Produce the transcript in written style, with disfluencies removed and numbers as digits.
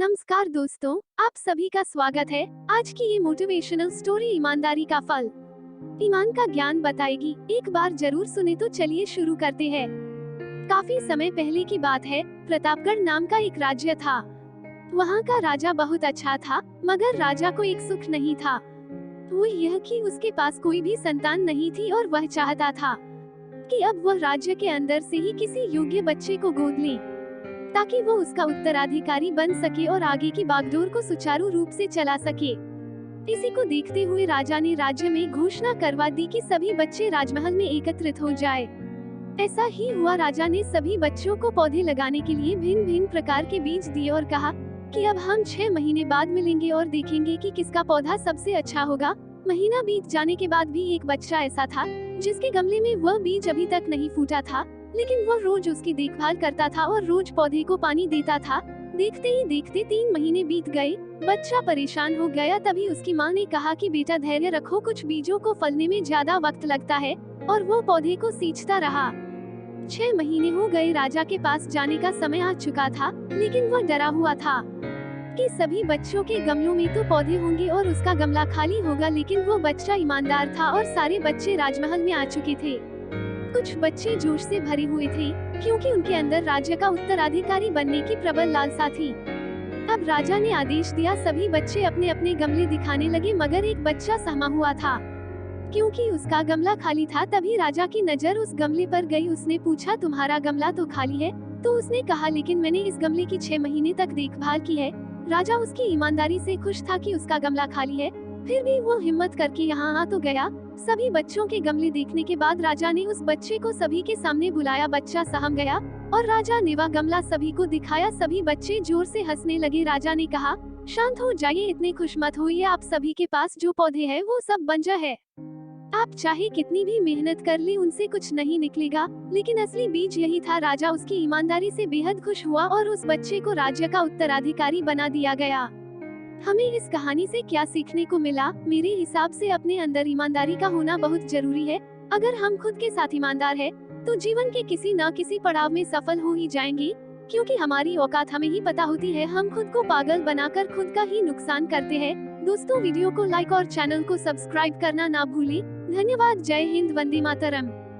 नमस्कार दोस्तों, आप सभी का स्वागत है। आज की ये मोटिवेशनल स्टोरी ईमानदारी का फल ईमान का ज्ञान बताएगी। एक बार जरूर सुने तो चलिए शुरू करते हैं। काफी समय पहले की बात है। प्रतापगढ़ नाम का एक राज्य था। वहाँ का राजा बहुत अच्छा था, मगर राजा को एक सुख नहीं था। वो यह कि उसके पास कोई भी संतान नहीं थी और वह चाहता था कि अब वह राज्य के अंदर से ही किसी योग्य बच्चे को गोद ले, ताकि वो उसका उत्तराधिकारी बन सके और आगे की बागडोर को सुचारू रूप से चला सके। इसी को देखते हुए राजा ने राज्य में घोषणा करवा दी कि सभी बच्चे राजमहल में एकत्रित हो जाए। ऐसा ही हुआ। राजा ने सभी बच्चों को पौधे लगाने के लिए भिन्न भिन्न प्रकार के बीज दिए और कहा कि अब हम 6 महीने बाद मिलेंगे और देखेंगे कि किसका पौधा सबसे अच्छा होगा। महीना बीत जाने के बाद भी एक बच्चा ऐसा था जिसके गमले में वह बीज अभी तक नहीं फूटा था, लेकिन वो रोज उसकी देखभाल करता था और रोज पौधे को पानी देता था। देखते ही देखते 3 महीने बीत गए। बच्चा परेशान हो गया। तभी उसकी माँ ने कहा कि बेटा धैर्य रखो, कुछ बीजों को फलने में ज्यादा वक्त लगता है। और वो पौधे को सींचता रहा। 6 महीने हो गए। राजा के पास जाने का समय आ चुका था, लेकिन वह डरा हुआ था कि सभी बच्चों के गमलों में तो पौधे होंगे और उसका गमला खाली होगा। लेकिन वो बच्चा ईमानदार था और सारे बच्चे राजमहल में आ चुके थे। कुछ बच्चे जोश से भरे हुए थे, क्योंकि उनके अंदर राज्य का उत्तराधिकारी बनने की प्रबल लालसा थी। अब राजा ने आदेश दिया, सभी बच्चे अपने अपने गमले दिखाने लगे, मगर एक बच्चा सहमा हुआ था क्योंकि उसका गमला खाली था। तभी राजा की नजर उस गमले पर गई। उसने पूछा, तुम्हारा गमला तो खाली है? तो उसने कहा, लेकिन मैंने इस गमले की 6 महीने तक देखभाल की है। राजा उसकी ईमानदारी से खुश था कि उसका गमला खाली है, फिर भी वो हिम्मत करके यहाँ आ तो गया। सभी बच्चों के गमले देखने के बाद राजा ने उस बच्चे को सभी के सामने बुलाया। बच्चा सहम गया और राजा ने वह गमला सभी को दिखाया। सभी बच्चे जोर से हंसने लगे। राजा ने कहा, शांत हो जाइए, इतने खुश मत होइए। आप सभी के पास जो पौधे हैं वो सब बंजर है। आप चाहे कितनी भी मेहनत कर ले, उनसे कुछ नहीं निकलेगा। लेकिन असली बीज यही था। राजा उसकी ईमानदारी से बेहद खुश हुआ और उस बच्चे को राज्य का उत्तराधिकारी बना दिया गया। हमें इस कहानी से क्या सीखने को मिला? मेरे हिसाब से अपने अंदर ईमानदारी का होना बहुत जरूरी है। अगर हम खुद के साथ ईमानदार हैं, तो जीवन के किसी न किसी पड़ाव में सफल हो ही जाएंगे, क्योंकि हमारी औकात हमें ही पता होती है। हम खुद को पागल बनाकर खुद का ही नुकसान करते हैं। दोस्तों, वीडियो को लाइक और चैनल को सब्सक्राइब करना ना भूलें। धन्यवाद। जय हिंद, वंदे मातरम।